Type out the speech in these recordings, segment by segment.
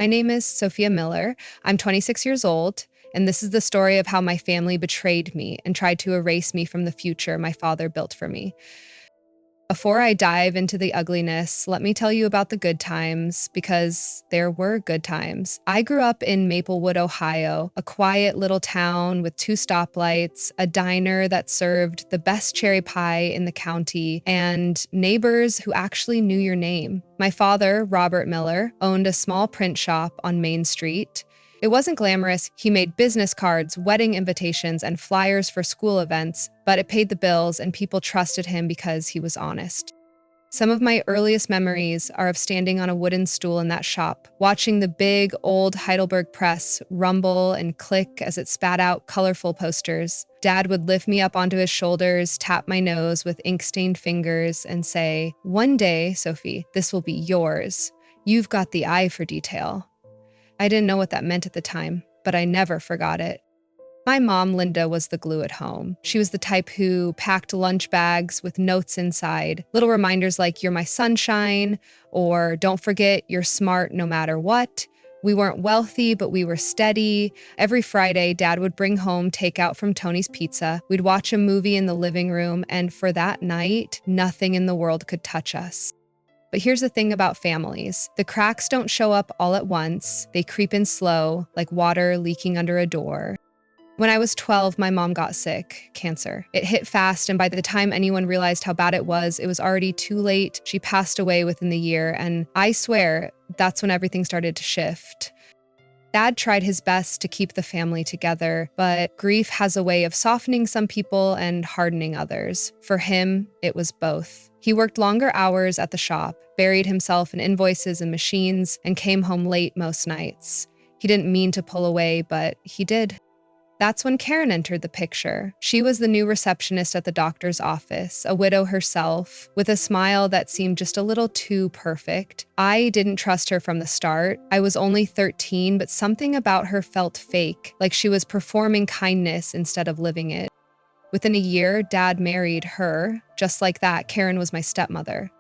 My name is Sophia Miller. I'm 26 years old, and this is the story of how my family betrayed me and tried to erase me from the future my father built for me. Before I dive into the ugliness, let me tell you about the good times, because there were good times. I grew up in Maplewood, Ohio, a quiet little town with 2 stoplights, a diner that served the best cherry pie in the county, and neighbors who actually knew your name. My father, Robert Miller, owned a small print shop on Main Street. It wasn't glamorous. He made business cards, wedding invitations, and flyers for school events, but it paid the bills and people trusted him because he was honest. Some of my earliest memories are of standing on a wooden stool in that shop, watching the big, old Heidelberg press rumble and click as it spat out colorful posters. Dad would lift me up onto his shoulders, tap my nose with ink-stained fingers, and say, "One day, Sophie, this will be yours. You've got the eye for detail." I didn't know what that meant at the time, but I never forgot it. My mom, Linda, was the glue at home. She was the type who packed lunch bags with notes inside, little reminders like, "You're my sunshine," or "Don't forget, you're smart no matter what." We weren't wealthy, but we were steady. Every Friday, Dad would bring home takeout from Tony's Pizza. We'd watch a movie in the living room, and for that night, nothing in the world could touch us. But here's the thing about families. The cracks don't show up all at once. They creep in slow, like water leaking under a door. When I was 12, my mom got sick, cancer. It hit fast, and by the time anyone realized how bad it was already too late. She passed away within the year, and I swear that's when everything started to shift. Dad tried his best to keep the family together, but grief has a way of softening some people and hardening others. For him, it was both. He worked longer hours at the shop, buried himself in invoices and machines, and came home late most nights. He didn't mean to pull away, but he did. That's when Karen entered the picture. She was the new receptionist at the doctor's office, a widow herself, with a smile that seemed just a little too perfect. I didn't trust her from the start. I was only 13, but something about her felt fake, like she was performing kindness instead of living it. Within a year, Dad married her. Just like that, Karen was my stepmother.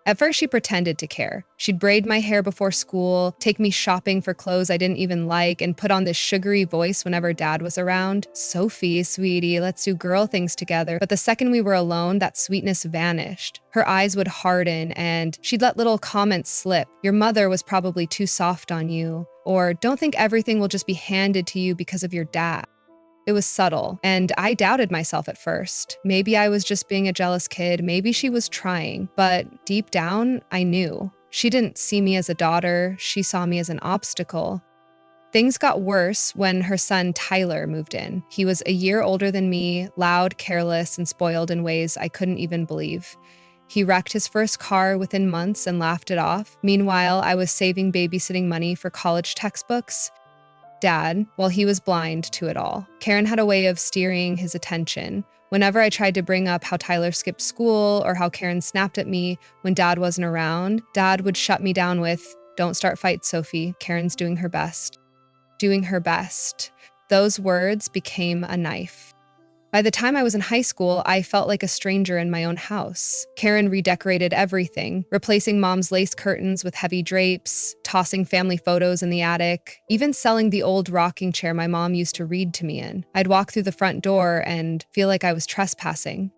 At first, she pretended to care. She'd braid my hair before school, take me shopping for clothes I didn't even like, and put on this sugary voice whenever Dad was around. "Sophie, sweetie, let's do girl things together." But the second we were alone, that sweetness vanished. Her eyes would harden, and she'd let little comments slip. "Your mother was probably too soft on you," or "Don't think everything will just be handed to you because of your dad." It was subtle, and I doubted myself at first. Maybe I was just being a jealous kid, maybe she was trying, but deep down, I knew. She didn't see me as a daughter, she saw me as an obstacle. Things got worse when her son Tyler moved in. He was a year older than me, loud, careless, and spoiled in ways I couldn't even believe. He wrecked his first car within months and laughed it off. Meanwhile, I was saving babysitting money for college textbooks. Dad, well, he was blind to it all. Karen had a way of steering his attention. Whenever I tried to bring up how Tyler skipped school or how Karen snapped at me when Dad wasn't around, Dad would shut me down with, "Don't start fights, Sophie. Karen's doing her best." Doing her best. Those words became a knife. By the time I was in high school, I felt like a stranger in my own house. Karen redecorated everything, replacing Mom's lace curtains with heavy drapes, tossing family photos in the attic, even selling the old rocking chair my mom used to read to me in. I'd walk through the front door and feel like I was trespassing.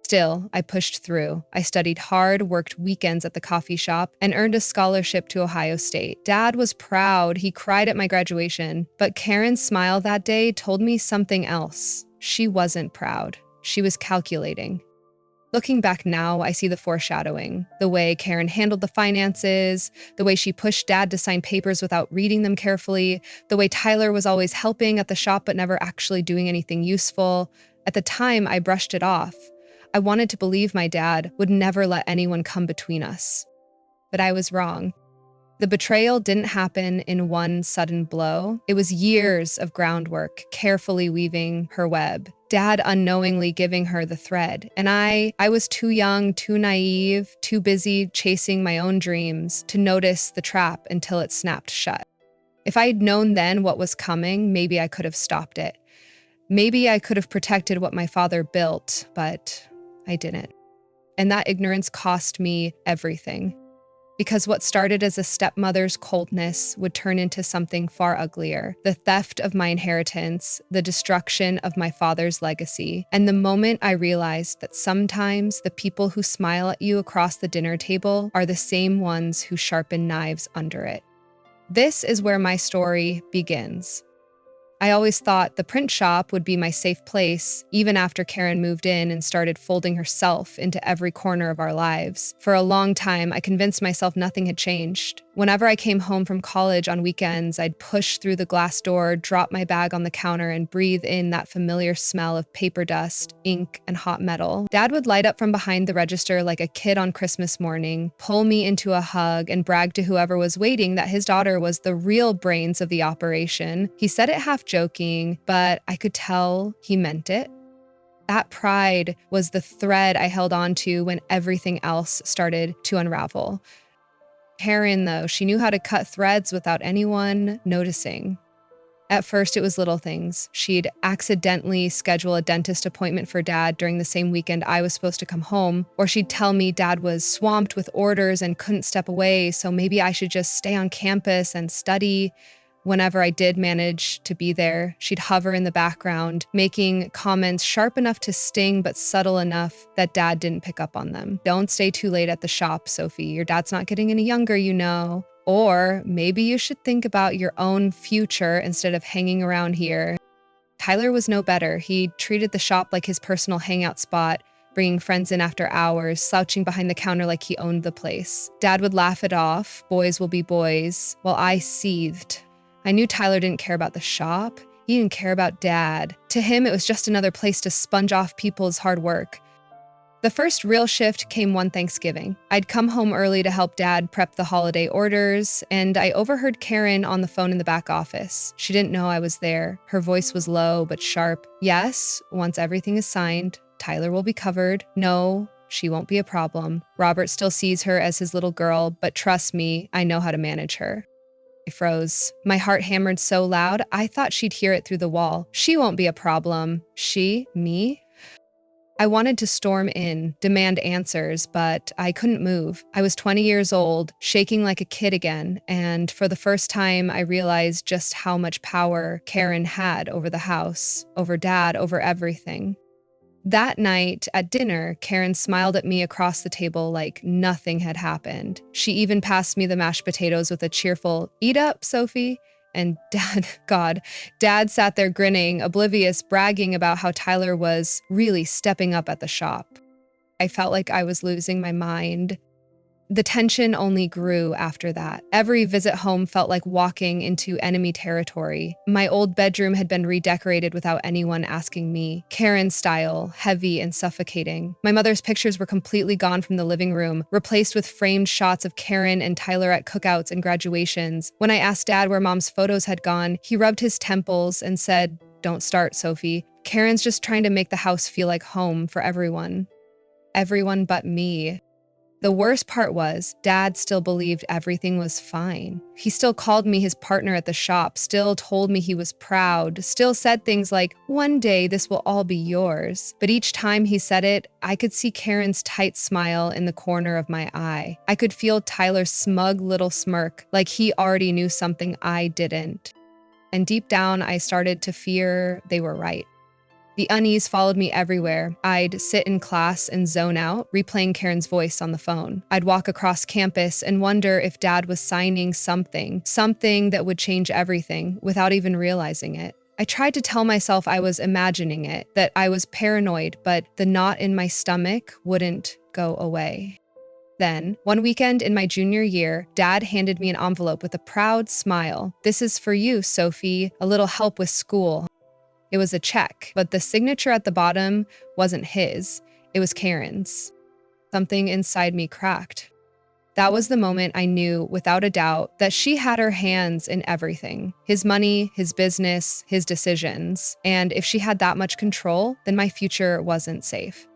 Still, I pushed through. I studied hard, worked weekends at the coffee shop, and earned a scholarship to Ohio State. Dad was proud. He cried at my graduation. But Karen's smile that day told me something else. She wasn't proud. She was calculating. Looking back now, I see the foreshadowing. The way Karen handled the finances, the way she pushed Dad to sign papers without reading them carefully, the way Tyler was always helping at the shop but never actually doing anything useful. At the time, I brushed it off. I wanted to believe my dad would never let anyone come between us. But I was wrong. The betrayal didn't happen in one sudden blow. It was years of groundwork, carefully weaving her web. Dad unknowingly giving her the thread. And I was too young, too naive, too busy chasing my own dreams to notice the trap until it snapped shut. If I had known then what was coming, maybe I could have stopped it. Maybe I could have protected what my father built, but I didn't. And that ignorance cost me everything. Because what started as a stepmother's coldness would turn into something far uglier: the theft of my inheritance, the destruction of my father's legacy, and the moment I realized that sometimes the people who smile at you across the dinner table are the same ones who sharpen knives under it. This is where my story begins. I always thought the print shop would be my safe place, even after Karen moved in and started folding herself into every corner of our lives. For a long time, I convinced myself nothing had changed. Whenever I came home from college on weekends, I'd push through the glass door, drop my bag on the counter, and breathe in that familiar smell of paper dust, ink, and hot metal. Dad would light up from behind the register like a kid on Christmas morning, pull me into a hug, and brag to whoever was waiting that his daughter was the real brains of the operation. He said it half joking, but I could tell he meant it. That pride was the thread I held on to when everything else started to unravel. Karen, though, she knew how to cut threads without anyone noticing. At first, it was little things. She'd accidentally schedule a dentist appointment for Dad during the same weekend I was supposed to come home, or she'd tell me Dad was swamped with orders and couldn't step away, so maybe I should just stay on campus and study. Whenever I did manage to be there, she'd hover in the background, making comments sharp enough to sting but subtle enough that Dad didn't pick up on them. "Don't stay too late at the shop, Sophie. Your dad's not getting any younger, you know." Or maybe you should think about your own future instead of hanging around here. Tyler was no better. He treated the shop like his personal hangout spot, bringing friends in after hours, slouching behind the counter like he owned the place. Dad would laugh it off, boys will be boys, while I seethed. I knew Tyler didn't care about the shop. He didn't care about Dad. To him, it was just another place to sponge off people's hard work. The first real shift came one Thanksgiving. I'd come home early to help Dad prep the holiday orders, and I overheard Karen on the phone in the back office. She didn't know I was there. Her voice was low but sharp. "Yes, once everything is signed, Tyler will be covered. No, she won't be a problem. Robert still sees her as his little girl, but trust me, I know how to manage her." I froze. My heart hammered so loud, I thought she'd hear it through the wall. "She won't be a problem." She? Me? I wanted to storm in, demand answers, but I couldn't move. I was 20 years old, shaking like a kid again, and for the first time, I realized just how much power Karen had over the house, over Dad, over everything. That night at dinner, Karen smiled at me across the table like nothing had happened. She even passed me the mashed potatoes with a cheerful, "Eat up, Sophie." And Dad sat there grinning, oblivious, bragging about how Tyler was really stepping up at the shop. I felt like I was losing my mind. The tension only grew after that. Every visit home felt like walking into enemy territory. My old bedroom had been redecorated without anyone asking me, Karen style, heavy and suffocating. My mother's pictures were completely gone from the living room, replaced with framed shots of Karen and Tyler at cookouts and graduations. When I asked Dad where Mom's photos had gone, he rubbed his temples and said, "Don't start, Sophie. Karen's just trying to make the house feel like home for everyone." Everyone but me. The worst part was, Dad still believed everything was fine. He still called me his partner at the shop, still told me he was proud, still said things like, "One day this will all be yours." But each time he said it, I could see Karen's tight smile in the corner of my eye. I could feel Tyler's smug little smirk, like he already knew something I didn't. And deep down, I started to fear they were right. The unease followed me everywhere. I'd sit in class and zone out, replaying Karen's voice on the phone. I'd walk across campus and wonder if Dad was signing something that would change everything, without even realizing it. I tried to tell myself I was imagining it, that I was paranoid, but the knot in my stomach wouldn't go away. Then, one weekend in my junior year, Dad handed me an envelope with a proud smile. "This is for you, Sophie, a little help with school." It was a check, but the signature at the bottom wasn't his, it was Karen's. Something inside me cracked. That was the moment I knew, without a doubt, that she had her hands in everything. His money, his business, his decisions. And if she had that much control, then my future wasn't safe.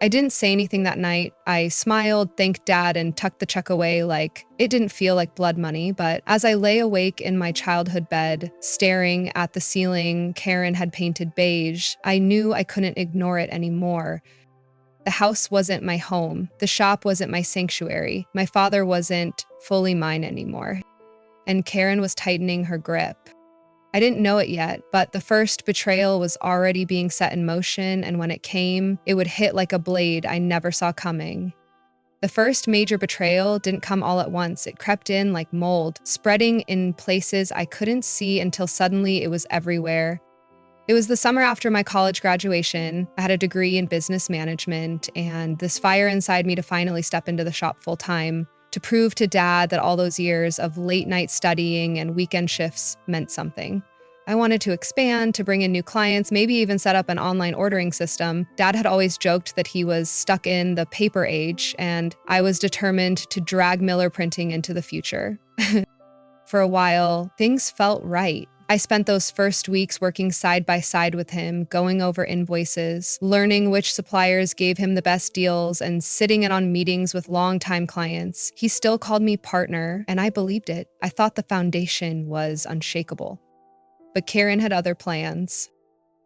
I didn't say anything that night. I smiled, thanked Dad, and tucked the check away like it didn't feel like blood money. But as I lay awake in my childhood bed, staring at the ceiling Karen had painted beige, I knew I couldn't ignore it anymore. The house wasn't my home. The shop wasn't my sanctuary. My father wasn't fully mine anymore. And Karen was tightening her grip. I didn't know it yet, but the first betrayal was already being set in motion, and when it came, it would hit like a blade I never saw coming. The first major betrayal didn't come all at once. It crept in like mold, spreading in places I couldn't see until suddenly it was everywhere. It was the summer after my college graduation. I had a degree in business management, and this fire inside me to finally step into the shop full time, to prove to Dad that all those years of late night studying and weekend shifts meant something. I wanted to expand, to bring in new clients, maybe even set up an online ordering system. Dad had always joked that he was stuck in the paper age, and I was determined to drag Miller Printing into the future. For a while, things felt right. I spent those first weeks working side by side with him, going over invoices, learning which suppliers gave him the best deals, and sitting in on meetings with longtime clients. He still called me partner, and I believed it. I thought the foundation was unshakable. But Karen had other plans.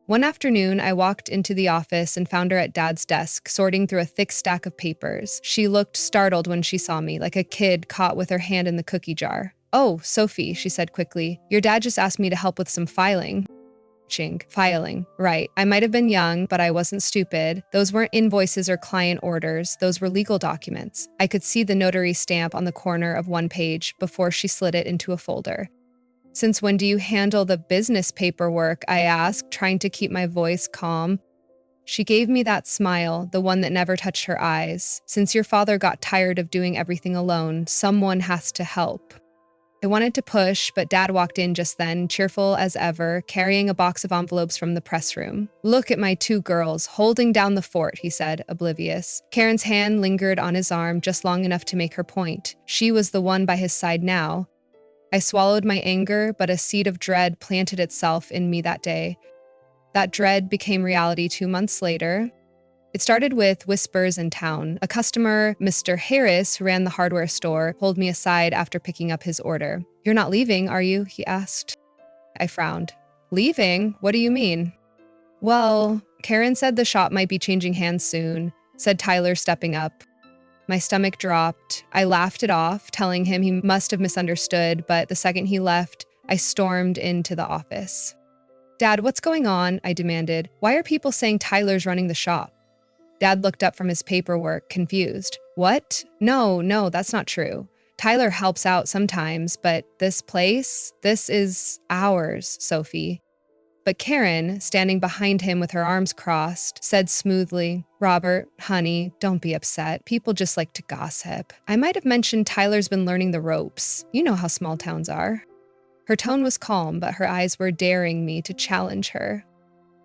One afternoon, I walked into the office and found her at Dad's desk, sorting through a thick stack of papers. She looked startled when she saw me, like a kid caught with her hand in the cookie jar. "Oh, Sophie," she said quickly. "Your dad just asked me to help with some filing." Filing. Right. I might have been young, but I wasn't stupid. Those weren't invoices or client orders. Those were legal documents. I could see the notary stamp on the corner of one page before she slid it into a folder. "Since when do you handle the business paperwork?" I asked, trying to keep my voice calm. She gave me that smile, the one that never touched her eyes. "Since your father got tired of doing everything alone, someone has to help." I wanted to push, but Dad walked in just then, cheerful as ever, carrying a box of envelopes from the press room. "Look at my two girls, holding down the fort," he said, oblivious. Karen's hand lingered on his arm just long enough to make her point. She was the one by his side now. I swallowed my anger, but a seed of dread planted itself in me that day. That dread became reality 2 months later. It started with whispers in town. A customer, Mr. Harris, who ran the hardware store, pulled me aside after picking up his order. "You're not leaving, are you?" he asked. I frowned. "Leaving? What do you mean?" "Well, Karen said the shop might be changing hands soon," said Tyler, stepping up. My stomach dropped. I laughed it off, telling him he must have misunderstood, but the second he left, I stormed into the office. "Dad, what's going on?" I demanded. "Why are people saying Tyler's running the shop?" Dad looked up from his paperwork, confused. "What? No, that's not true. Tyler helps out sometimes, but this place, this is ours, Sophie." But Karen, standing behind him with her arms crossed, said smoothly, "Robert, honey, don't be upset. People just like to gossip. I might have mentioned Tyler's been learning the ropes. You know how small towns are." Her tone was calm, but her eyes were daring me to challenge her.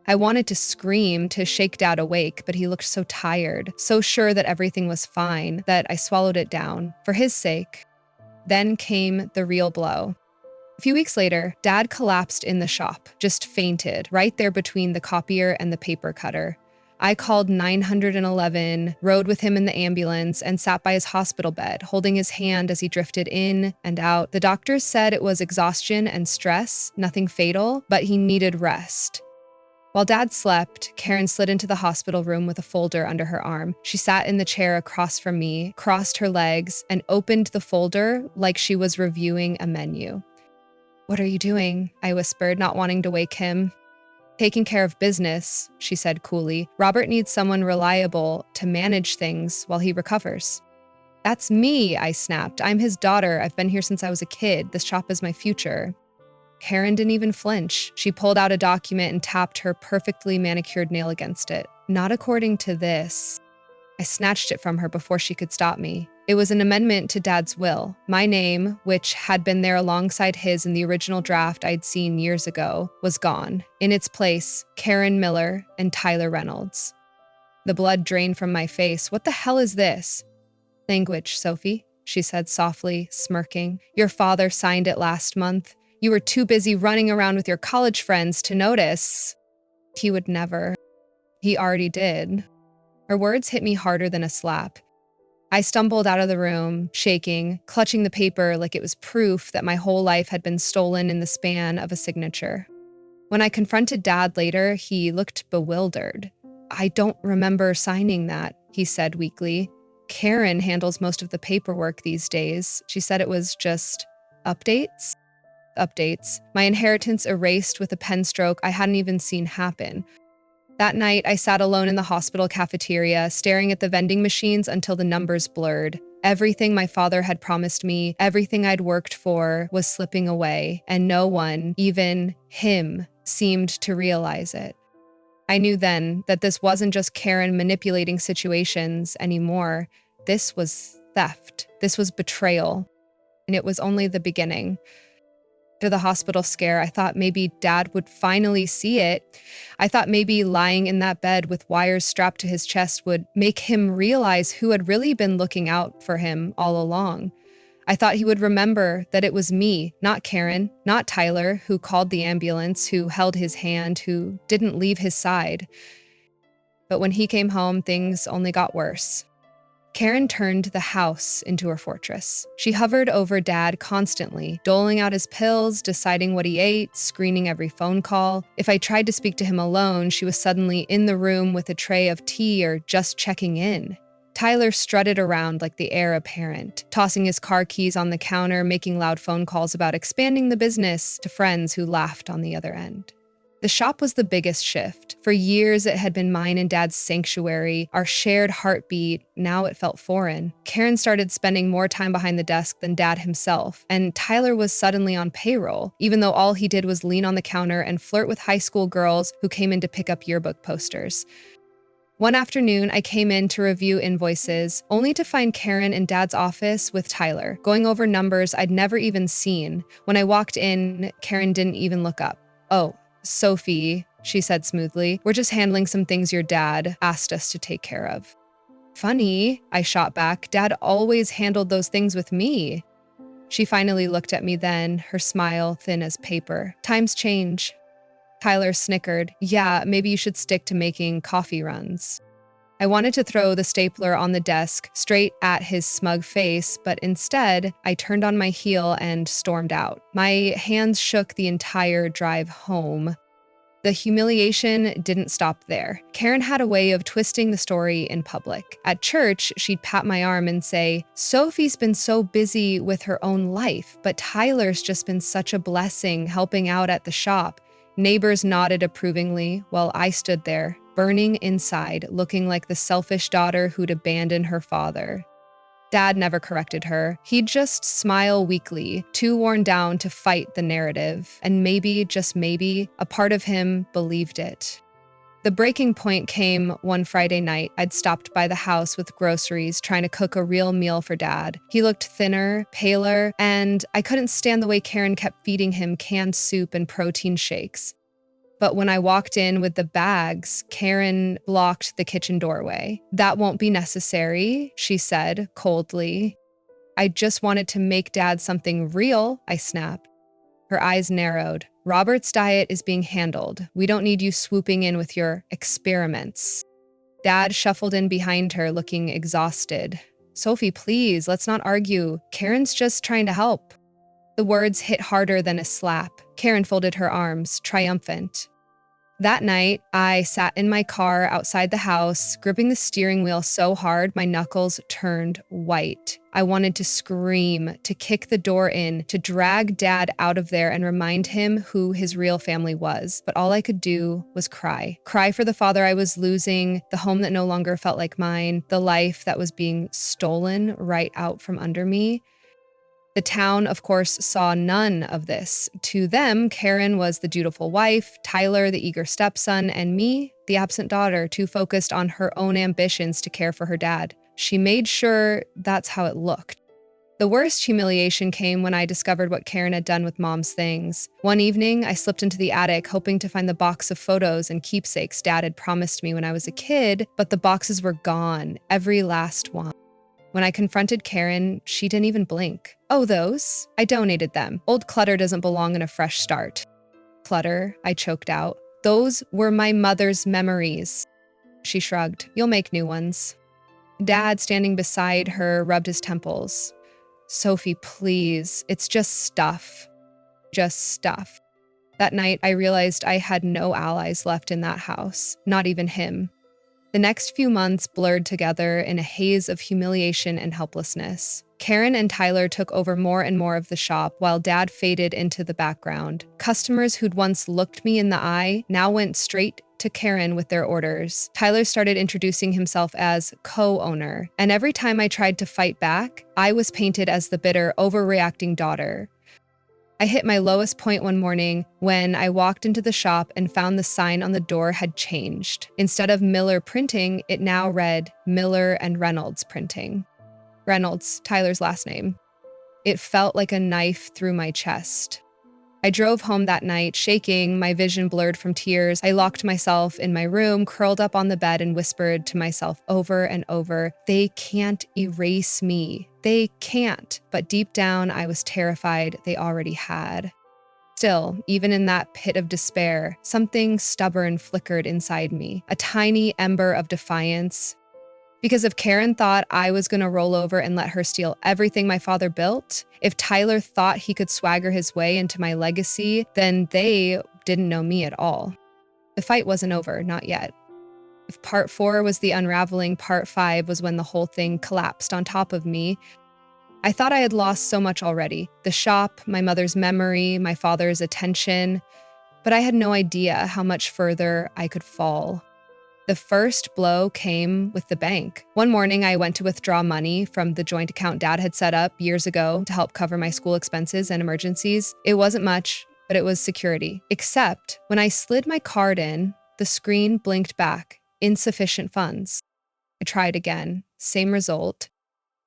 I wanted to scream, to shake Dad awake, but he looked so tired, so sure that everything was fine, that I swallowed it down, for his sake. Then came the real blow. A few weeks later, Dad collapsed in the shop, just fainted, right there between the copier and the paper cutter. I called 911, rode with him in the ambulance, and sat by his hospital bed, holding his hand as he drifted in and out. The doctors said it was exhaustion and stress, nothing fatal, but he needed rest. While Dad slept, Karen slid into the hospital room with a folder under her arm. She sat in the chair across from me, crossed her legs, and opened the folder like she was reviewing a menu. "What are you doing?" I whispered, not wanting to wake him. "Taking care of business," she said coolly. "Robert needs someone reliable to manage things while he recovers." "That's me," I snapped. "I'm his daughter. I've been here since I was a kid. This shop is my future." Karen didn't even flinch. She pulled out a document and tapped her perfectly manicured nail against it. "Not according to this." I snatched it from her before she could stop me. It was an amendment to Dad's will. My name, which had been there alongside his in the original draft I'd seen years ago, was gone. In its place, Karen Miller and Tyler Reynolds. The blood drained from my face. "What the hell is this?" "Language, Sophie," she said softly, smirking. "Your father signed it last month. You were too busy running around with your college friends to notice." "He would never." "He already did." Her words hit me harder than a slap. I stumbled out of the room, shaking, clutching the paper like it was proof that my whole life had been stolen in the span of a signature. When I confronted Dad later, he looked bewildered. "I don't remember signing that. he said weakly. Karen handles most of the paperwork these days. She said it was just updates. Updates. My inheritance erased with a pen stroke I hadn't even seen happen. That night, I sat alone in the hospital cafeteria, staring at the vending machines until the numbers blurred. Everything my father had promised me, everything I'd worked for, was slipping away, and no one, even him, seemed to realize it. I knew then that this wasn't just Karen manipulating situations anymore. This was theft. This was betrayal. And it was only the beginning. After the hospital scare, I thought maybe Dad would finally see it. I thought maybe lying in that bed with wires strapped to his chest would make him realize who had really been looking out for him all along. I thought he would remember that it was me, not Karen, not Tyler, who called the ambulance, who held his hand, who didn't leave his side. But when he came home, things only got worse. Karen turned the house into her fortress. She hovered over Dad constantly, doling out his pills, deciding what he ate, screening every phone call. If I tried to speak to him alone, she was suddenly in the room with a tray of tea or just checking in. Tyler strutted around like the heir apparent, tossing his car keys on the counter, making loud phone calls about expanding the business to friends who laughed on the other end. The shop was the biggest shift. For years, it had been mine and Dad's sanctuary, our shared heartbeat. Now it felt foreign. Karen started spending more time behind the desk than Dad himself, and Tyler was suddenly on payroll, even though all he did was lean on the counter and flirt with high school girls who came in to pick up yearbook posters. One afternoon, I came in to review invoices, only to find Karen in Dad's office with Tyler, going over numbers I'd never even seen. When I walked in, Karen didn't even look up. "Oh, Sophie," she said smoothly, "we're just handling some things your dad asked us to take care of." "Funny," I shot back. "Dad always handled those things with me." She finally looked at me then, her smile thin as paper. "Times change." Tyler snickered. "Yeah, maybe you should stick to making coffee runs." I wanted to throw the stapler on the desk straight at his smug face, but instead, I turned on my heel and stormed out. My hands shook the entire drive home. The humiliation didn't stop there. Karen had a way of twisting the story in public. At church, she'd pat my arm and say, "Sophie's been so busy with her own life, but Tyler's just been such a blessing helping out at the shop." Neighbors nodded approvingly while I stood there, burning inside, looking like the selfish daughter who'd abandoned her father. Dad never corrected her. He'd just smile weakly, too worn down to fight the narrative. And maybe, just maybe, a part of him believed it. The breaking point came one Friday night. I'd stopped by the house with groceries, trying to cook a real meal for Dad. He looked thinner, paler, and I couldn't stand the way Karen kept feeding him canned soup and protein shakes. But when I walked in with the bags, Karen blocked the kitchen doorway. "That won't be necessary," she said coldly. "I just wanted to make Dad something real," I snapped. Her eyes narrowed. "Robert's diet is being handled. We don't need you swooping in with your experiments." Dad shuffled in behind her, looking exhausted. "Sophie, please, let's not argue. Karen's just trying to help." The words hit harder than a slap. Karen folded her arms, triumphant. That night, I sat in my car outside the house, gripping the steering wheel so hard my knuckles turned white. I wanted to scream, to kick the door in, to drag Dad out of there and remind him who his real family was. But all I could do was cry. Cry for the father I was losing, the home that no longer felt like mine, the life that was being stolen right out from under me. The town, of course, saw none of this. To them, Karen was the dutiful wife, Tyler the eager stepson, and me, the absent daughter, too focused on her own ambitions to care for her dad. She made sure that's how it looked. The worst humiliation came when I discovered what Karen had done with Mom's things. One evening, I slipped into the attic, hoping to find the box of photos and keepsakes Dad had promised me when I was a kid, but the boxes were gone, every last one. When I confronted Karen, she didn't even blink. "Oh, those? I donated them. Old clutter doesn't belong in a fresh start." "Clutter?" I choked out. "Those were my mother's memories." She shrugged. "You'll make new ones." Dad, standing beside her, rubbed his temples. "Sophie, please. It's just stuff. Just stuff." That night, I realized I had no allies left in that house, not even him. The next few months blurred together in a haze of humiliation and helplessness. Karen and Tyler took over more and more of the shop while Dad faded into the background. Customers who'd once looked me in the eye now went straight to Karen with their orders. Tyler started introducing himself as co-owner, and every time I tried to fight back, I was painted as the bitter, overreacting daughter. I hit my lowest point one morning when I walked into the shop and found the sign on the door had changed. Instead of Miller Printing, it now read Miller and Reynolds Printing. Reynolds, Tyler's last name. It felt like a knife through my chest. I drove home that night, shaking, my vision blurred from tears. I locked myself in my room, curled up on the bed, and whispered to myself over and over, "They can't erase me. They can't." But deep down, I was terrified they already had. Still, even in that pit of despair, something stubborn flickered inside me, a tiny ember of defiance. Because if Karen thought I was going to roll over and let her steal everything my father built, if Tyler thought he could swagger his way into my legacy, then they didn't know me at all. The fight wasn't over, not yet. If part 4 was the unraveling, part 5 was when the whole thing collapsed on top of me. I thought I had lost so much already. The shop, my mother's memory, my father's attention. But I had no idea how much further I could fall. The first blow came with the bank. One morning, I went to withdraw money from the joint account Dad had set up years ago to help cover my school expenses and emergencies. It wasn't much, but it was security. Except when I slid my card in, the screen blinked back, insufficient funds. I tried again, same result.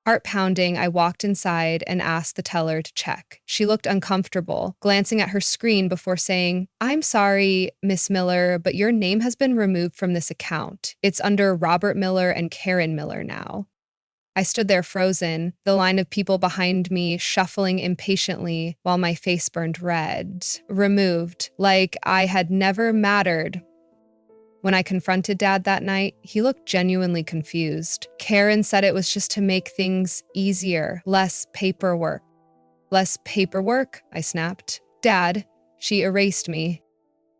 Heart pounding, I walked inside and asked the teller to check. She looked uncomfortable, glancing at her screen before saying, "I'm sorry, Miss Miller, but your name has been removed from this account. It's under Robert Miller and Karen Miller now." I stood there frozen, the line of people behind me shuffling impatiently while my face burned red. Removed, like I had never mattered. When I confronted Dad that night, he looked genuinely confused. Karen said it was just to make things easier, less paperwork. "Less paperwork?" I snapped. "Dad," she erased me.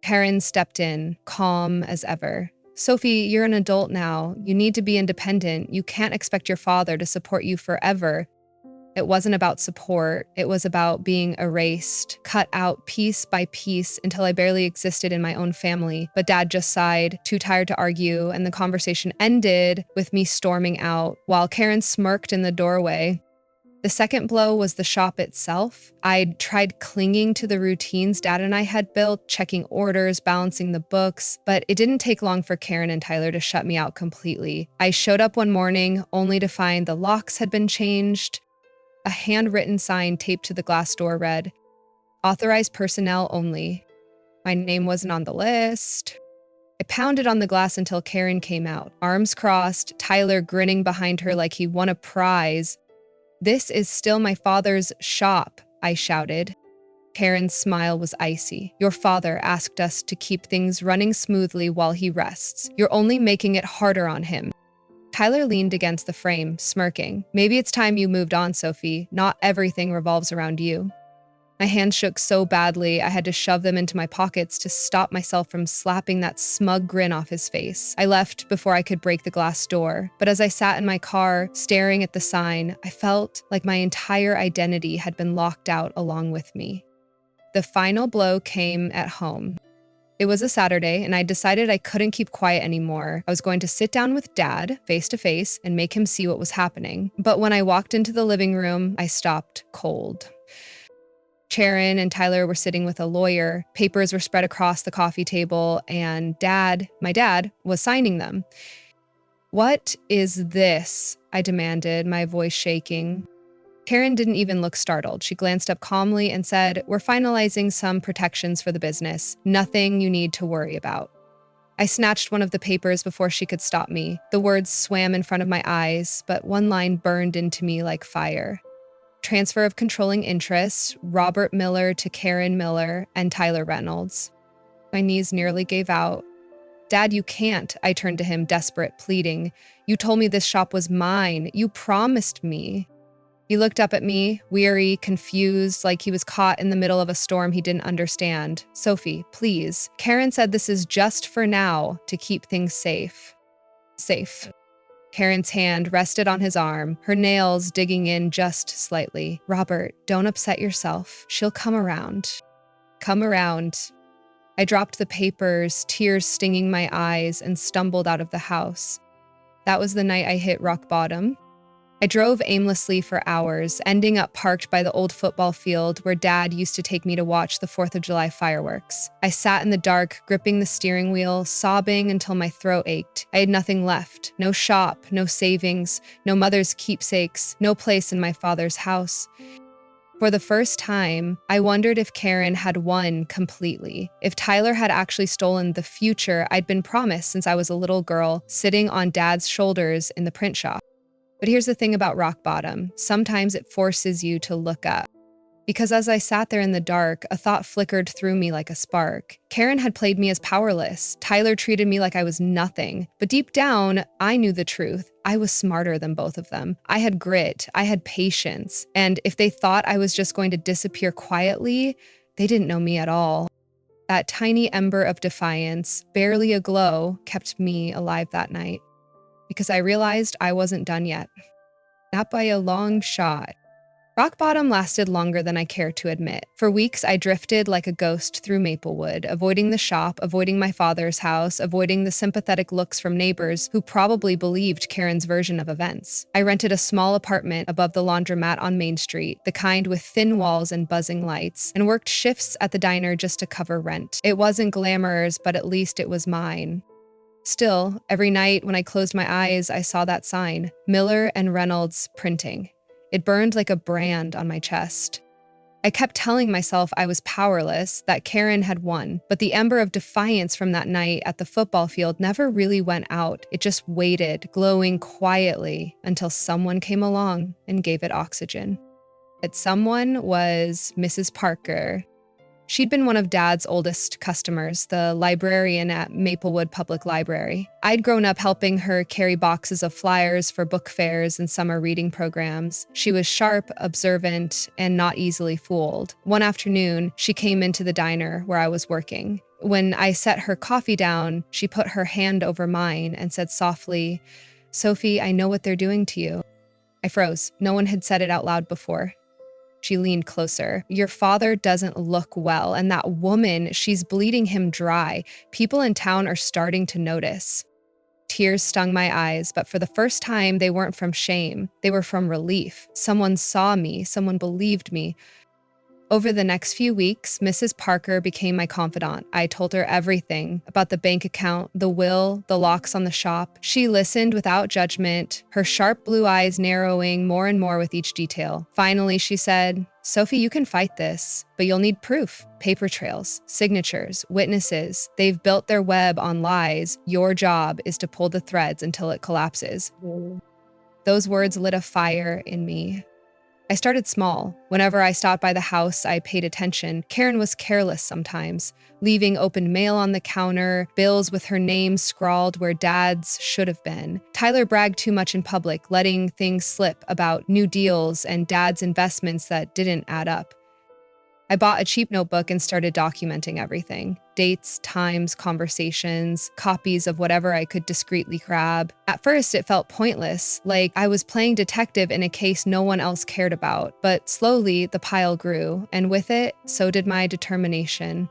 Karen stepped in, calm as ever. "Sophie, you're an adult now. You need to be independent. You can't expect your father to support you forever." It wasn't about support. It was about being erased, cut out piece by piece until I barely existed in my own family. But Dad just sighed, too tired to argue, and the conversation ended with me storming out while Karen smirked in the doorway. The second blow was the shop itself. I'd tried clinging to the routines Dad and I had built, checking orders, balancing the books, but it didn't take long for Karen and Tyler to shut me out completely. I showed up one morning only to find the locks had been changed. A handwritten sign taped to the glass door read, "Authorized personnel only." My name wasn't on the list. I pounded on the glass until Karen came out, arms crossed, Tyler grinning behind her like he won a prize. "This is still my father's shop," I shouted. Karen's smile was icy. "Your father asked us to keep things running smoothly while he rests. You're only making it harder on him." Tyler leaned against the frame, smirking. "Maybe it's time you moved on, Sophie. Not everything revolves around you." My hands shook so badly I had to shove them into my pockets to stop myself from slapping that smug grin off his face. I left before I could break the glass door, but as I sat in my car, staring at the sign, I felt like my entire identity had been locked out along with me. The final blow came at home. It was a Saturday, and I decided I couldn't keep quiet anymore. I was going to sit down with Dad, face to face, and make him see what was happening. But when I walked into the living room, I stopped cold. Sharon and Tyler were sitting with a lawyer. Papers were spread across the coffee table, and my dad, was signing them. "What is this?" I demanded, my voice shaking. Karen didn't even look startled. She glanced up calmly and said, "We're finalizing some protections for the business. Nothing you need to worry about." I snatched one of the papers before she could stop me. The words swam in front of my eyes, but one line burned into me like fire. Transfer of controlling interests, Robert Miller to Karen Miller and Tyler Reynolds. My knees nearly gave out. "Dad, you can't," I turned to him, desperate, pleading. "You told me this shop was mine. You promised me." He looked up at me, weary, confused, like he was caught in the middle of a storm he didn't understand. "Sophie, please. Karen said this is just for now, to keep things safe." Safe. Karen's hand rested on his arm, her nails digging in just slightly. Robert, don't upset yourself. She'll come around. Come around. I dropped the papers, tears stinging my eyes, and stumbled out of the house. That was the night I hit rock bottom. I drove aimlessly for hours, ending up parked by the old football field where Dad used to take me to watch the 4th of July fireworks. I sat in the dark, gripping the steering wheel, sobbing until my throat ached. I had nothing left. No shop, no savings, no mother's keepsakes, no place in my father's house. For the first time, I wondered if Karen had won completely. If Tyler had actually stolen the future I'd been promised since I was a little girl, sitting on Dad's shoulders in the print shop. But here's the thing about rock bottom. Sometimes it forces you to look up. Because as I sat there in the dark, a thought flickered through me like a spark. Karen had played me as powerless. Tyler treated me like I was nothing. But deep down, I knew the truth. I was smarter than both of them. I had grit. I had patience. And if they thought I was just going to disappear quietly, they didn't know me at all. That tiny ember of defiance, barely aglow, kept me alive that night. Because I realized I wasn't done yet. Not by a long shot. Rock bottom lasted longer than I care to admit. For weeks, I drifted like a ghost through Maplewood, avoiding the shop, avoiding my father's house, avoiding the sympathetic looks from neighbors who probably believed Karen's version of events. I rented a small apartment above the laundromat on Main Street, the kind with thin walls and buzzing lights, and worked shifts at the diner just to cover rent. It wasn't glamorous, but at least it was mine. Still, every night when I closed my eyes, I saw that sign, Miller and Reynolds Printing. It burned like a brand on my chest. I kept telling myself I was powerless, that Karen had won, but the ember of defiance from that night at the football field never really went out. It just waited, glowing quietly, until someone came along and gave it oxygen. That someone was Mrs. Parker. She'd been one of Dad's oldest customers, the librarian at Maplewood Public Library. I'd grown up helping her carry boxes of flyers for book fairs and summer reading programs. She was sharp, observant, and not easily fooled. One afternoon, she came into the diner where I was working. When I set her coffee down, she put her hand over mine and said softly, "Sophie, I know what they're doing to you." I froze. No one had said it out loud before. She leaned closer. "Your father doesn't look well, and that woman, she's bleeding him dry. People in town are starting to notice." Tears stung my eyes, but for the first time, they weren't from shame. They were from relief. Someone saw me. Someone believed me. Over the next few weeks, Mrs. Parker became my confidant. I told her everything about the bank account, the will, the locks on the shop. She listened without judgment, her sharp blue eyes narrowing more and more with each detail. Finally, she said, "Sophie, you can fight this, but you'll need proof. Paper trails, signatures, witnesses. They've built their web on lies. Your job is to pull the threads until it collapses." Those words lit a fire in me. I started small. Whenever I stopped by the house, I paid attention. Karen was careless sometimes, leaving open mail on the counter, bills with her name scrawled where Dad's should have been. Tyler bragged too much in public, letting things slip about new deals and Dad's investments that didn't add up. I bought a cheap notebook and started documenting everything. Dates, times, conversations, copies of whatever I could discreetly grab. At first, it felt pointless, like I was playing detective in a case no one else cared about. But slowly, the pile grew, and with it, so did my determination.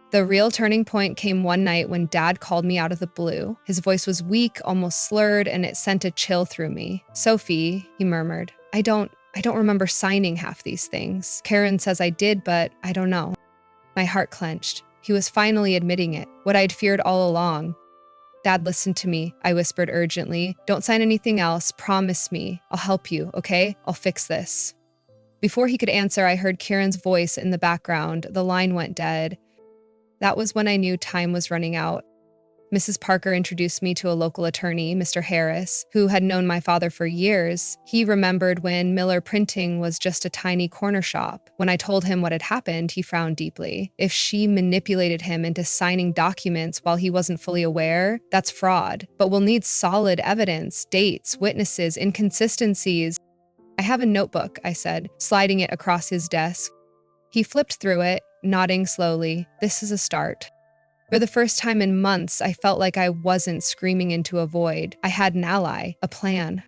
The real turning point came one night when Dad called me out of the blue. His voice was weak, almost slurred, and it sent a chill through me. "Sophie," he murmured, I don't remember signing half these things. Karen says I did, but I don't know." My heart clenched. He was finally admitting it, what I'd feared all along. "Dad, listen to me," I whispered urgently. "Don't sign anything else. Promise me. I'll help you, okay? I'll fix this." Before he could answer, I heard Karen's voice in the background. The line went dead. That was when I knew time was running out. Mrs. Parker introduced me to a local attorney, Mr. Harris, who had known my father for years. He remembered when Miller Printing was just a tiny corner shop. When I told him what had happened, he frowned deeply. If she manipulated him into signing documents while he wasn't fully aware, that's fraud. But we'll need solid evidence, dates, witnesses, inconsistencies. "I have a notebook," I said, sliding it across his desk. He flipped through it, nodding slowly. "This is a start." For the first time in months, I felt like I wasn't screaming into a void. I had an ally, a plan.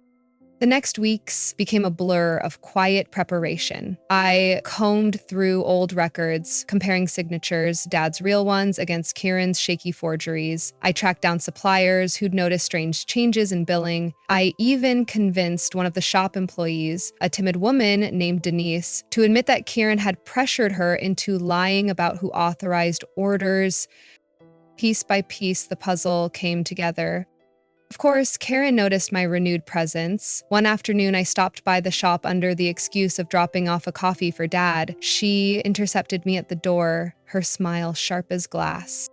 The next weeks became a blur of quiet preparation. I combed through old records, comparing signatures, Dad's real ones against Kieran's shaky forgeries. I tracked down suppliers who'd noticed strange changes in billing. I even convinced one of the shop employees, a timid woman named Denise, to admit that Kieran had pressured her into lying about who authorized orders. Piece by piece, the puzzle came together. Of course, Karen noticed my renewed presence. One afternoon, I stopped by the shop under the excuse of dropping off a coffee for Dad. She intercepted me at the door, her smile sharp as glass.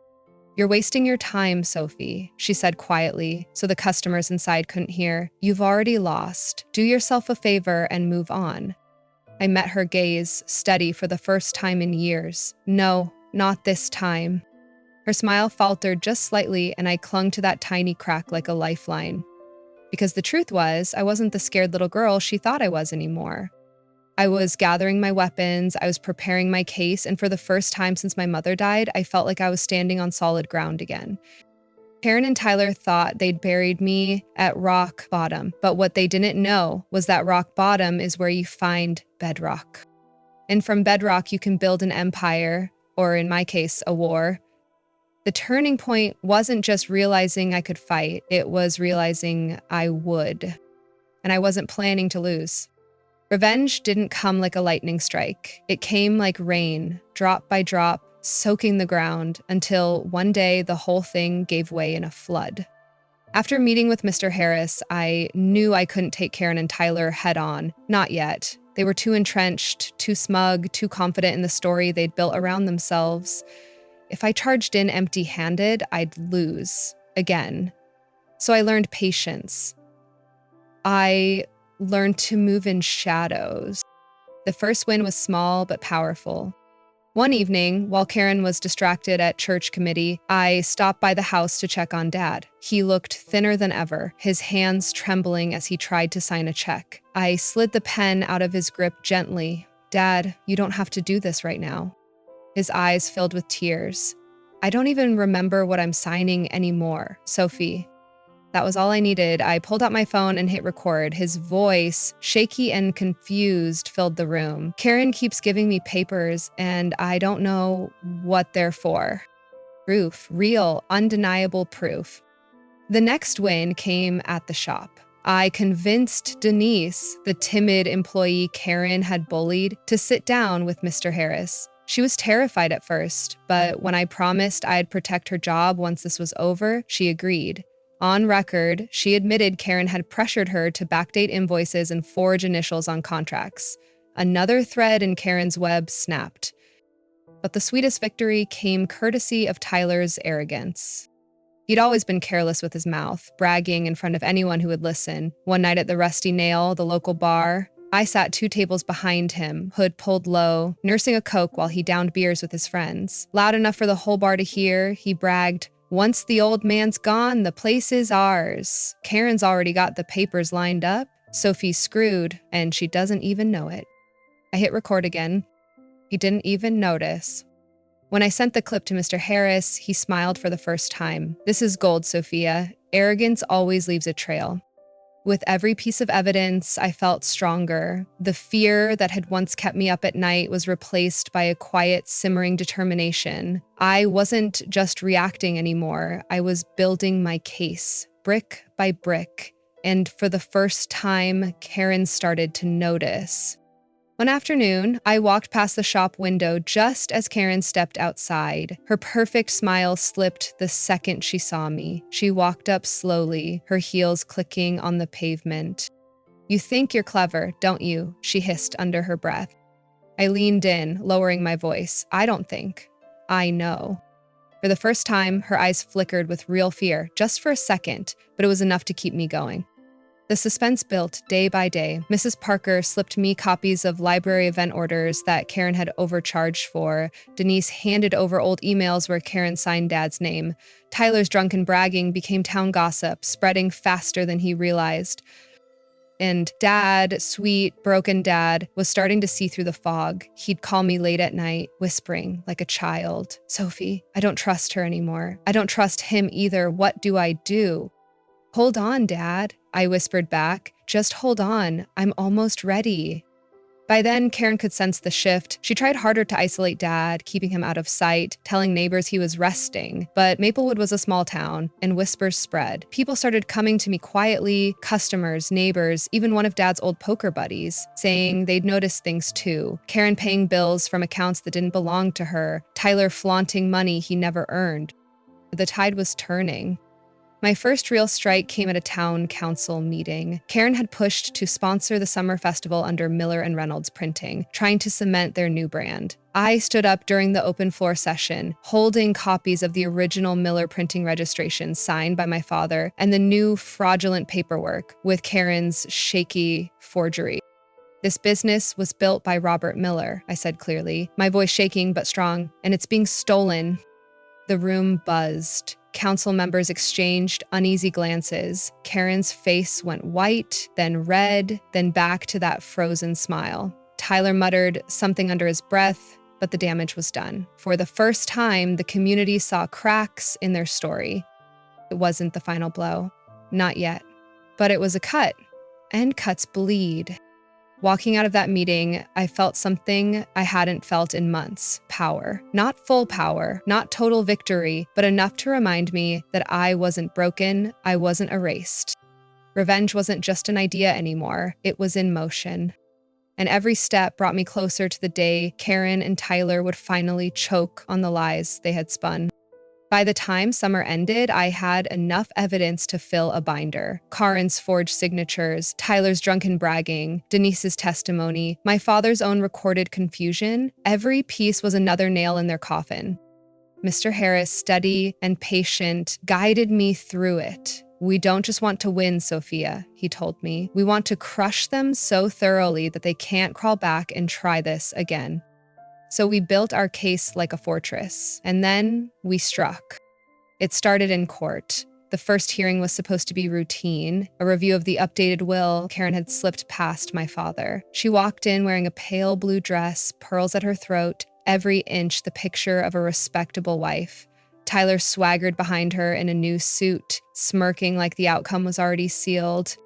"You're wasting your time, Sophie," she said quietly, so the customers inside couldn't hear. "You've already lost. Do yourself a favor and move on." I met her gaze, steady for the first time in years. "No, not this time." Her smile faltered just slightly, and I clung to that tiny crack like a lifeline. Because the truth was, I wasn't the scared little girl she thought I was anymore. I was gathering my weapons, I was preparing my case, and for the first time since my mother died, I felt like I was standing on solid ground again. Karen and Tyler thought they'd buried me at rock bottom, but what they didn't know was that rock bottom is where you find bedrock. And from bedrock, you can build an empire, or in my case, a war. The turning point wasn't just realizing I could fight, it was realizing I would. And I wasn't planning to lose. Revenge didn't come like a lightning strike. It came like rain, drop by drop, soaking the ground, until one day the whole thing gave way in a flood. After meeting with Mr. Harris, I knew I couldn't take Karen and Tyler head on. Not yet. They were too entrenched, too smug, too confident in the story they'd built around themselves. If I charged in empty-handed, I'd lose again. So I learned patience. I learned to move in shadows. The first win was small but powerful. One evening, while Karen was distracted at church committee, I stopped by the house to check on Dad. He looked thinner than ever, his hands trembling as he tried to sign a check. I slid the pen out of his grip gently. "Dad, you don't have to do this right now." His eyes filled with tears. "I don't even remember what I'm signing anymore, Sophie." That was all I needed. I pulled out my phone and hit record. His voice, shaky and confused, filled the room. "Karen keeps giving me papers, and I don't know what they're for." Proof, real, undeniable proof. The next win came at the shop. I convinced Denise, the timid employee Karen had bullied, to sit down with Mr. Harris. She was terrified at first, but when I promised I'd protect her job once this was over, she agreed. On record, she admitted Karen had pressured her to backdate invoices and forge initials on contracts. Another thread in Karen's web snapped. But the sweetest victory came courtesy of Tyler's arrogance. He'd always been careless with his mouth, bragging in front of anyone who would listen. One night at the Rusty Nail, the local bar, I sat 2 tables behind him, hood pulled low, nursing a Coke while he downed beers with his friends. Loud enough for the whole bar to hear, he bragged, "Once the old man's gone, the place is ours. Karen's already got the papers lined up. Sophie's screwed, and she doesn't even know it." I hit record again. He didn't even notice. When I sent the clip to Mr. Harris, he smiled for the first time. "This is gold, Sophia. Arrogance always leaves a trail." With every piece of evidence, I felt stronger. The fear that had once kept me up at night was replaced by a quiet, simmering determination. I wasn't just reacting anymore. I was building my case, brick by brick. And for the first time, Karen started to notice. One afternoon, I walked past the shop window just as Karen stepped outside. Her perfect smile slipped the second she saw me. She walked up slowly, her heels clicking on the pavement. "You think you're clever, don't you?" she hissed under her breath. I leaned in, lowering my voice. "I don't think. I know." For the first time, her eyes flickered with real fear, just for a second, but it was enough to keep me going. The suspense built day by day. Mrs. Parker slipped me copies of library event orders that Karen had overcharged for. Denise handed over old emails where Karen signed Dad's name. Tyler's drunken bragging became town gossip, spreading faster than he realized. And Dad, sweet, broken Dad, was starting to see through the fog. He'd call me late at night, whispering like a child, "Sophie, I don't trust her anymore. I don't trust him either. What do I do?" "Hold on, Dad," I whispered back. "Just hold on. I'm almost ready." By then, Karen could sense the shift. She tried harder to isolate Dad, keeping him out of sight, telling neighbors he was resting. But Maplewood was a small town, and whispers spread. People started coming to me quietly, customers, neighbors, even one of Dad's old poker buddies, saying they'd noticed things too. Karen paying bills from accounts that didn't belong to her, Tyler flaunting money he never earned. The tide was turning. My first real strike came at a town council meeting. Karen had pushed to sponsor the summer festival under Miller and Reynolds Printing, trying to cement their new brand. I stood up during the open floor session, holding copies of the original Miller printing registration signed by my father and the new fraudulent paperwork with Karen's shaky forgery. "This business was built by Robert Miller," I said clearly, my voice shaking but strong, "and it's being stolen." The room buzzed. Council members exchanged uneasy glances. Karen's face went white, then red, then back to that frozen smile. Tyler muttered something under his breath, but the damage was done. For the first time, the community saw cracks in their story. It wasn't the final blow. Not yet. But it was a cut. And cuts bleed. Walking out of that meeting, I felt something I hadn't felt in months. Power. Not full power, not total victory, but enough to remind me that I wasn't broken, I wasn't erased. Revenge wasn't just an idea anymore, it was in motion. And every step brought me closer to the day Karen and Tyler would finally choke on the lies they had spun. By the time summer ended, I had enough evidence to fill a binder. Karen's forged signatures, Tyler's drunken bragging, Denise's testimony, my father's own recorded confusion. Every piece was another nail in their coffin. Mr. Harris, steady and patient, guided me through it. "We don't just want to win, Sophia," he told me. "We want to crush them so thoroughly that they can't crawl back and try this again." So we built our case like a fortress, and then we struck. It started in court. The first hearing was supposed to be routine, a review of the updated will Karen had slipped past my father. She walked in wearing a pale blue dress, pearls at her throat, every inch the picture of a respectable wife. Tyler swaggered behind her in a new suit, smirking like the outcome was already sealed.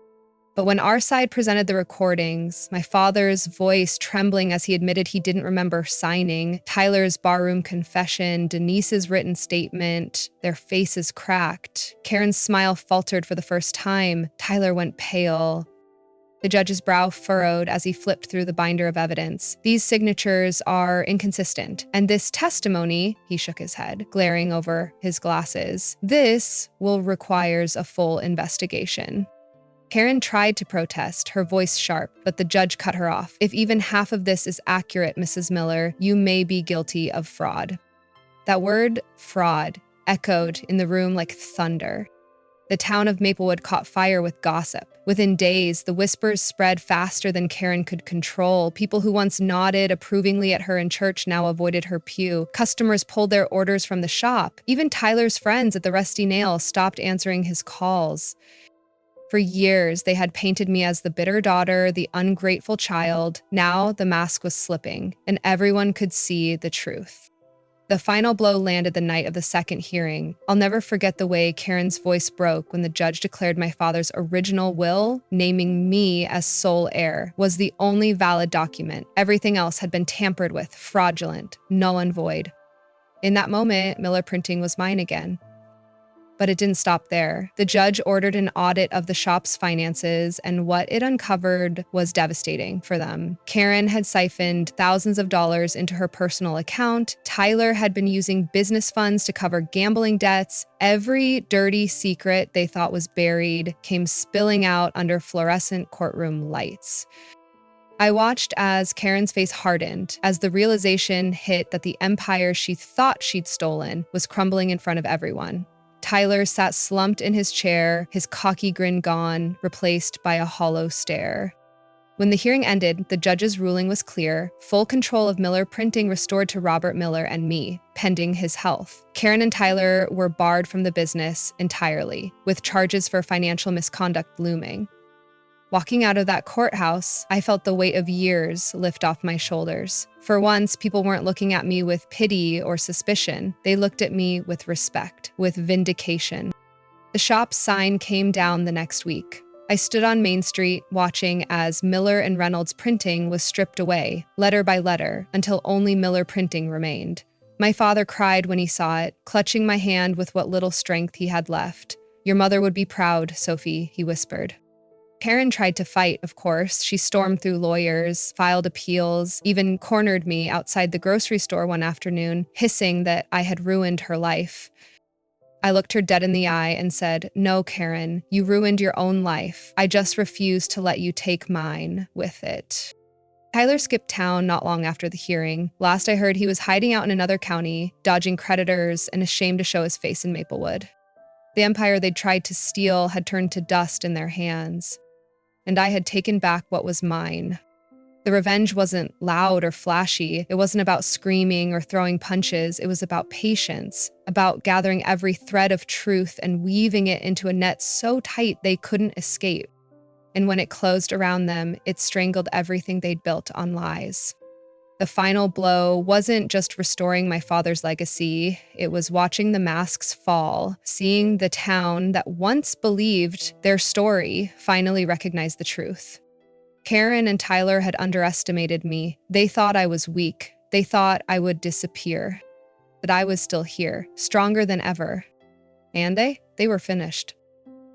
But when our side presented the recordings, my father's voice trembling as he admitted he didn't remember signing, Tyler's barroom confession, Denise's written statement, their faces cracked. Karen's smile faltered for the first time. Tyler went pale. The judge's brow furrowed as he flipped through the binder of evidence. "These signatures are inconsistent, and this testimony," he shook his head, glaring over his glasses, "this will requires a full investigation." Karen tried to protest, her voice sharp, but the judge cut her off. "If even half of this is accurate, Mrs. Miller, you may be guilty of fraud." That word, fraud, echoed in the room like thunder. The town of Maplewood caught fire with gossip. Within days, the whispers spread faster than Karen could control. People who once nodded approvingly at her in church now avoided her pew. Customers pulled their orders from the shop. Even Tyler's friends at the Rusty Nail stopped answering his calls. For years, they had painted me as the bitter daughter, the ungrateful child. Now the mask was slipping, and everyone could see the truth. The final blow landed the night of the second hearing. I'll never forget the way Karen's voice broke when the judge declared my father's original will, naming me as sole heir, was the only valid document. Everything else had been tampered with, fraudulent, null and void. In that moment, Miller Printing was mine again. But it didn't stop there. The judge ordered an audit of the shop's finances, and what it uncovered was devastating for them. Karen had siphoned thousands of dollars into her personal account. Tyler had been using business funds to cover gambling debts. Every dirty secret they thought was buried came spilling out under fluorescent courtroom lights. I watched as Karen's face hardened, as the realization hit that the empire she thought she'd stolen was crumbling in front of everyone. Tyler sat slumped in his chair, his cocky grin gone, replaced by a hollow stare. When the hearing ended, the judge's ruling was clear: full control of Miller Printing restored to Robert Miller and me, pending his health. Karen and Tyler were barred from the business entirely, with charges for financial misconduct looming. Walking out of that courthouse, I felt the weight of years lift off my shoulders. For once, people weren't looking at me with pity or suspicion. They looked at me with respect, with vindication. The shop's sign came down the next week. I stood on Main Street watching as Miller and Reynolds printing was stripped away, letter by letter, until only Miller printing remained. My father cried when he saw it, clutching my hand with what little strength he had left. "Your mother would be proud, Sophie," he whispered. Karen tried to fight, of course. She stormed through lawyers, filed appeals, even cornered me outside the grocery store one afternoon, hissing that I had ruined her life. I looked her dead in the eye and said, "No, Karen, you ruined your own life. I just refuse to let you take mine with it." Tyler skipped town not long after the hearing. Last I heard, he was hiding out in another county, dodging creditors and ashamed to show his face in Maplewood. The empire they'd tried to steal had turned to dust in their hands, and I had taken back what was mine. The revenge wasn't loud or flashy. It wasn't about screaming or throwing punches. It was about patience, about gathering every thread of truth and weaving it into a net so tight they couldn't escape. And when it closed around them, it strangled everything they'd built on lies. The final blow wasn't just restoring my father's legacy. It was watching the masks fall, seeing the town that once believed their story finally recognize the truth. Karen and Tyler had underestimated me. They thought I was weak. They thought I would disappear. But I was still here, stronger than ever. And they were finished.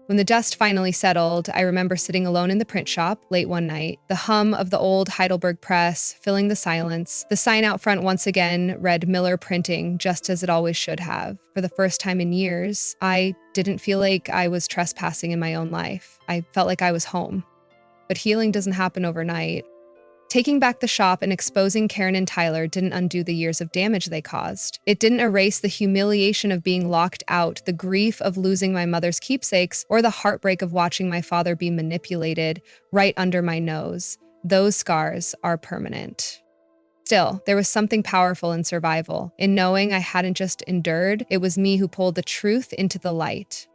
When the dust finally settled, I remember sitting alone in the print shop late one night, the hum of the old Heidelberg press filling the silence. The sign out front once again read Miller Printing, just as it always should have. For the first time in years, I didn't feel like I was trespassing in my own life. I felt like I was home. But healing doesn't happen overnight. Taking back the shop and exposing Karen and Tyler didn't undo the years of damage they caused. It didn't erase the humiliation of being locked out, the grief of losing my mother's keepsakes, or the heartbreak of watching my father be manipulated right under my nose. Those scars are permanent. Still, there was something powerful in survival, in knowing I hadn't just endured, it was me who pulled the truth into the light.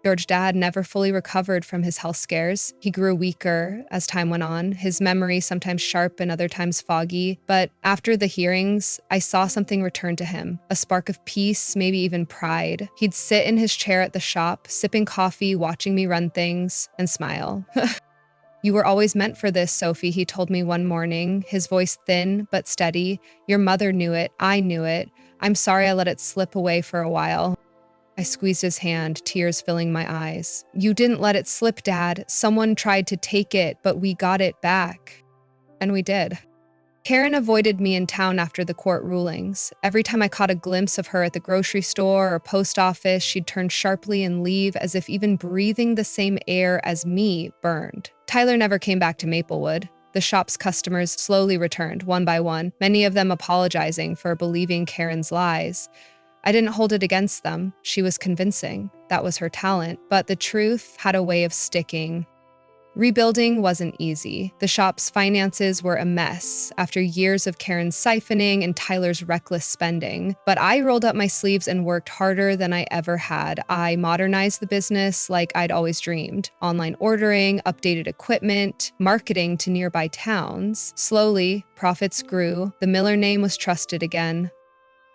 George's dad never fully recovered from his health scares. He grew weaker as time went on, his memory sometimes sharp and other times foggy. But after the hearings, I saw something return to him, a spark of peace, maybe even pride. He'd sit in his chair at the shop, sipping coffee, watching me run things, and smile. "You were always meant for this, Sophie," he told me one morning, his voice thin but steady. "Your mother knew it. I knew it. I'm sorry I let it slip away for a while." I squeezed his hand, tears filling my eyes. "You didn't let it slip, Dad. Someone tried to take it, but we got it back." And we did. Karen avoided me in town after the court rulings. Every time I caught a glimpse of her at the grocery store or post office, she'd turn sharply and leave, as if even breathing the same air as me burned. Tyler never came back to Maplewood. The shop's customers slowly returned, one by one, many of them apologizing for believing Karen's lies. I didn't hold it against them. She was convincing. That was her talent. But the truth had a way of sticking. Rebuilding wasn't easy. The shop's finances were a mess after years of Karen's siphoning and Tyler's reckless spending. But I rolled up my sleeves and worked harder than I ever had. I modernized the business like I'd always dreamed. Online ordering, updated equipment, marketing to nearby towns. Slowly, profits grew. The Miller name was trusted again.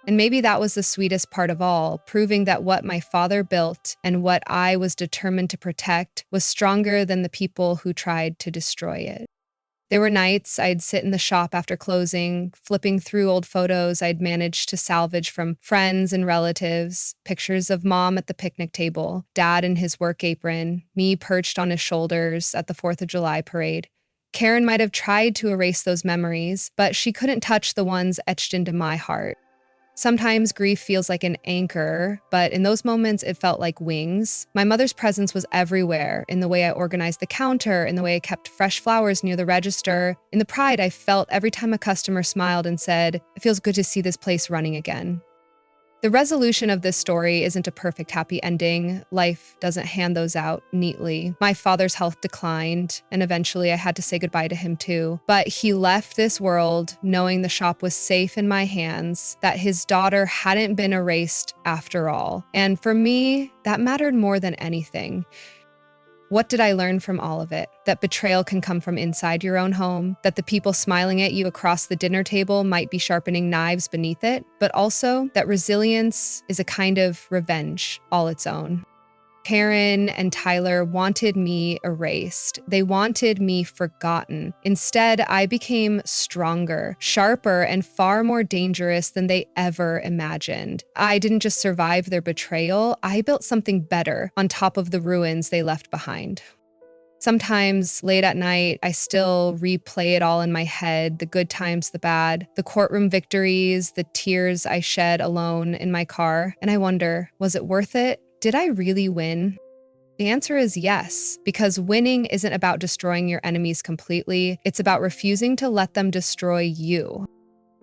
And maybe that was the sweetest part of all, proving that what my father built and what I was determined to protect was stronger than the people who tried to destroy it. There were nights I'd sit in the shop after closing, flipping through old photos I'd managed to salvage from friends and relatives, pictures of Mom at the picnic table, Dad in his work apron, me perched on his shoulders at the 4th of July parade. Karen might have tried to erase those memories, but she couldn't touch the ones etched into my heart. Sometimes grief feels like an anchor, but in those moments it felt like wings. My mother's presence was everywhere, in the way I organized the counter, in the way I kept fresh flowers near the register, in the pride I felt every time a customer smiled and said, "It feels good to see this place running again." The resolution of this story isn't a perfect happy ending. Life doesn't hand those out neatly. My father's health declined, and eventually I had to say goodbye to him too. But he left this world knowing the shop was safe in my hands, that his daughter hadn't been erased after all. And for me, that mattered more than anything. What did I learn from all of it? That betrayal can come from inside your own home, that the people smiling at you across the dinner table might be sharpening knives beneath it, but also that resilience is a kind of revenge all its own. Karen and Tyler wanted me erased. They wanted me forgotten. Instead, I became stronger, sharper, and far more dangerous than they ever imagined. I didn't just survive their betrayal, I built something better on top of the ruins they left behind. Sometimes late at night, I still replay it all in my head, the good times, the bad, the courtroom victories, the tears I shed alone in my car, and I wonder, was it worth it? Did I really win? The answer is yes, because winning isn't about destroying your enemies completely, it's about refusing to let them destroy you.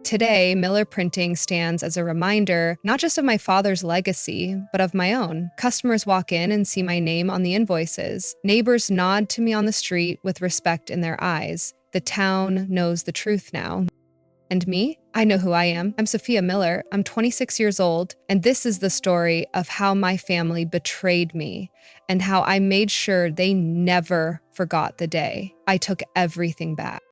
Today, Miller Printing stands as a reminder not just of my father's legacy, but of my own. Customers walk in and see my name on the invoices. Neighbors nod to me on the street with respect in their eyes. The town knows the truth now. And me? I know who I am. I'm Sophia Miller. I'm 26 years old, and this is the story of how my family betrayed me and how I made sure they never forgot the day I took everything back.